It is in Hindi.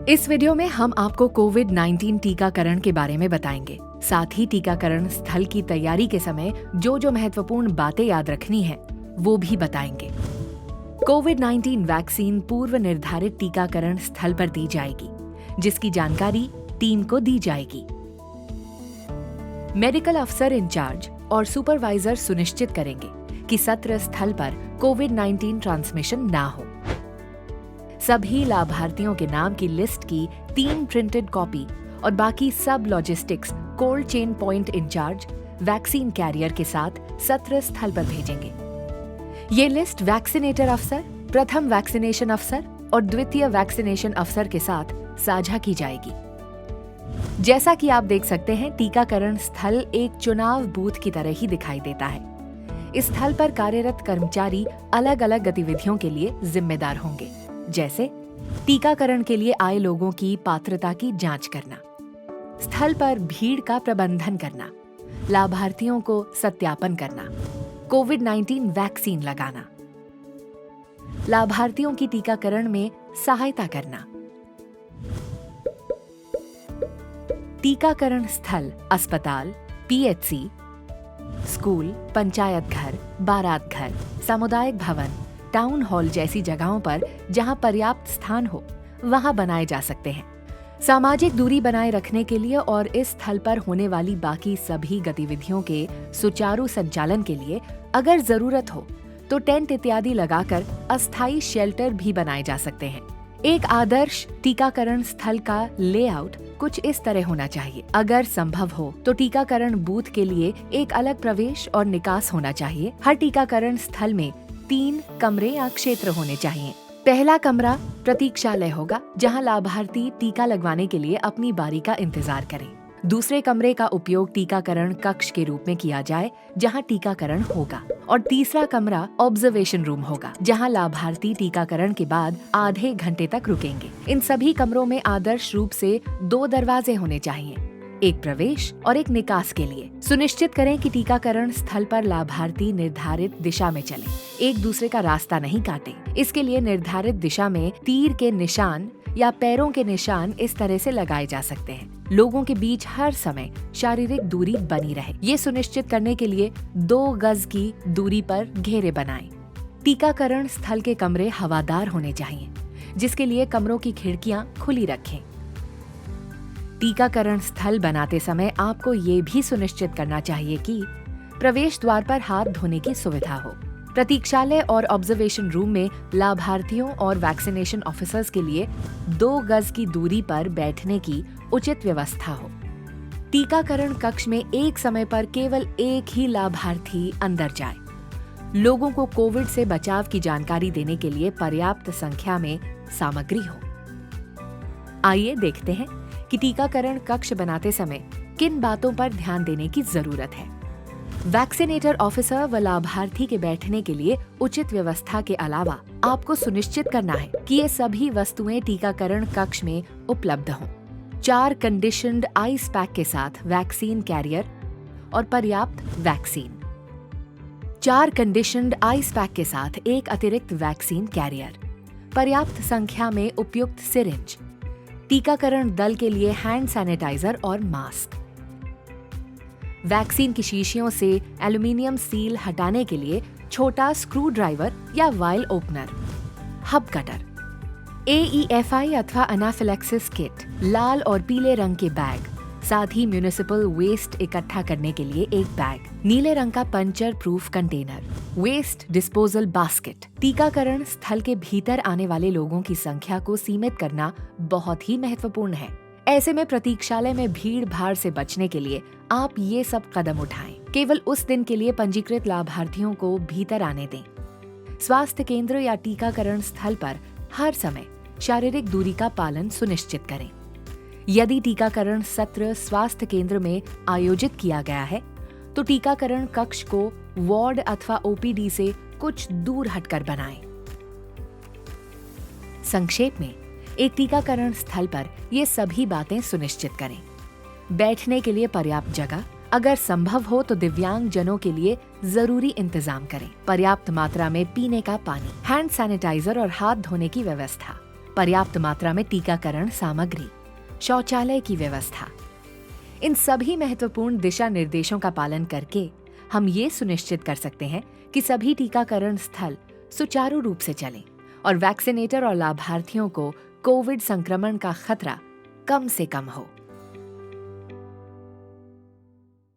इस वीडियो में हम आपको कोविड-19 टीकाकरण के बारे में बताएंगे। साथ ही टीकाकरण स्थल की तैयारी के समय जो महत्वपूर्ण बातें याद रखनी है वो भी बताएंगे। कोविड-19 वैक्सीन पूर्व निर्धारित टीकाकरण स्थल पर दी जाएगी, जिसकी जानकारी टीम को दी जाएगी। मेडिकल अफसर इंचार्ज और सुपरवाइजर सुनिश्चित करेंगे कि सत्र स्थल पर कोविड-19 ट्रांसमिशन ना हो। सभी लाभार्थियों के नाम की लिस्ट की 3 प्रिंटेड कॉपी और बाकी सब logistics cold chain point incharge vaccine carrier के साथ सत्र स्थल पर भेजेंगे। ये लिस्ट वैक्सीनेटर अफसर, प्रथम वैक्सीनेशन अफसर और द्वितीय वैक्सीनेशन अफसर के साथ साझा की जाएगी। जैसा कि आप देख सकते हैं, टीकाकरण स्थल एक चुनाव बूथ की तरह ही दिखाई देता है। इस स्थल पर कार्यरत कर्मचारी अलग अलग गतिविधियों के लिए जिम्मेदार होंगे, जैसे टीकाकरण के लिए आए लोगों की पात्रता की जांच करना, स्थल पर भीड़ का प्रबंधन करना, लाभार्थियों को सत्यापन करना, कोविड-19 वैक्सीन लगाना, लाभार्थियों की टीकाकरण में सहायता करना। टीकाकरण स्थल अस्पताल, पीएचसी, स्कूल, पंचायत घर, बारात घर, सामुदायिक भवन, टाउन हॉल जैसी जगहों पर जहां पर्याप्त स्थान हो वहां बनाए जा सकते हैं। सामाजिक दूरी बनाए रखने के लिए और इस स्थल पर होने वाली बाकी सभी गतिविधियों के सुचारू संचालन के लिए अगर जरूरत हो तो टेंट इत्यादि लगाकर अस्थायी शेल्टर भी बनाए जा सकते हैं। एक आदर्श टीकाकरण स्थल का लेआउट कुछ इस तरह होना चाहिए। अगर संभव हो तो टीकाकरण बूथ के लिए एक अलग प्रवेश और निकास होना चाहिए। हर टीकाकरण स्थल में 3 कमरे या क्षेत्र होने चाहिए। पहला कमरा प्रतीक्षालय होगा, जहां लाभार्थी टीका लगवाने के लिए अपनी बारी का इंतजार करें। दूसरे कमरे का उपयोग टीकाकरण कक्ष के रूप में किया जाए, जहां टीकाकरण होगा। और तीसरा कमरा ऑब्जर्वेशन रूम होगा, जहां लाभार्थी टीकाकरण के बाद आधे घंटे तक रुकेंगे। इन सभी कमरों में आदर्श रूप से 2 दरवाजे होने चाहिए, एक प्रवेश और एक निकास के लिए। सुनिश्चित करें कि टीकाकरण स्थल पर लाभार्थी निर्धारित दिशा में चलें, एक दूसरे का रास्ता नहीं काटें। इसके लिए निर्धारित दिशा में तीर के निशान या पैरों के निशान इस तरह से लगाए जा सकते हैं। लोगों के बीच हर समय शारीरिक दूरी बनी रहे, ये सुनिश्चित करने के लिए 2 गज की दूरी पर घेरे बनाएं। टीकाकरण स्थल के कमरे हवादार होने चाहिए, जिसके लिए कमरों की खिड़कियां खुली रखें। टीकाकरण स्थल बनाते समय आपको ये भी सुनिश्चित करना चाहिए कि प्रवेश द्वार पर हाथ धोने की सुविधा हो। प्रतीक्षालय और ऑब्जर्वेशन रूम में लाभार्थियों और वैक्सीनेशन ऑफिसर्स के लिए 2 गज की दूरी पर बैठने की उचित व्यवस्था हो। टीकाकरण कक्ष में एक समय पर केवल एक ही लाभार्थी अंदर जाए। लोगों को कोविड से बचाव की जानकारी देने के लिए पर्याप्त संख्या में सामग्री हो। आइए देखते हैं कि टीकाकरण कक्ष बनाते समय किन बातों पर ध्यान देने की जरूरत है। वैक्सीनेटर ऑफिसर व लाभार्थी के बैठने के लिए उचित व्यवस्था के अलावा आपको सुनिश्चित करना है कि ये सभी वस्तुएं टीकाकरण कक्ष में उपलब्ध हों। 4 कंडीशन्ड आइस पैक के साथ वैक्सीन कैरियर और पर्याप्त वैक्सीन। 4 कंडीशन्ड आइस पैक के साथ एक अतिरिक्त वैक्सीन कैरियर। पर्याप्त संख्या में उपयुक्त सिरिंज। टीकाकरण दल के लिए हैंड सैनिटाइजर और मास्क। वैक्सीन की शीशियों से एल्युमिनियम सील हटाने के लिए छोटा स्क्रू ड्राइवर या while opener. Hub cutter. AEFI अथवा एनाफिलैक्सिस किट। लाल और पीले रंग के बैग, साथ ही म्युनिसिपल वेस्ट इकट्ठा करने के लिए एक बैग। नीले रंग का puncture proof container. Waste disposal basket. टीकाकरण स्थल के भीतर आने वाले लोगों की संख्या को सीमित करना बहुत ही महत्वपूर्ण है। ऐसे में प्रतीक्षालय में भीड़ भाड़ से बचने के लिए आप ये सब कदम उठाएं। केवल उस दिन के लिए पंजीकृत लाभार्थियों को भीतर आने दें। स्वास्थ्य केंद्र या टीकाकरण स्थल पर हर समय शारीरिक दूरी का पालन सुनिश्चित करें। यदि टीकाकरण सत्र स्वास्थ्य केंद्र में आयोजित किया गया है तो टीकाकरण कक्ष को वार्ड अथवा OPD से कुछ दूर हटकर बनाएं। संक्षेप में, एक टीकाकरण स्थल पर ये सभी बातें सुनिश्चित करें। बैठने के लिए पर्याप्त जगह, अगर संभव हो तो दिव्यांग जनों के लिए जरूरी इंतजाम करें। पर्याप्त मात्रा में पीने का पानी, हैंड सैनिटाइजर और हाथ धोने की व्यवस्था, पर्याप्त मात्रा में टीकाकरण सामग्री, शौचालय की व्यवस्था। इन सभी महत्वपूर्ण दिशा निर्देशों का पालन करके हम ये सुनिश्चित कर सकते हैं कि सभी टीकाकरण स्थल सुचारू रूप से चलें और वैक्सीनेटर और लाभार्थियों को कोविड संक्रमण का खतरा कम से कम हो।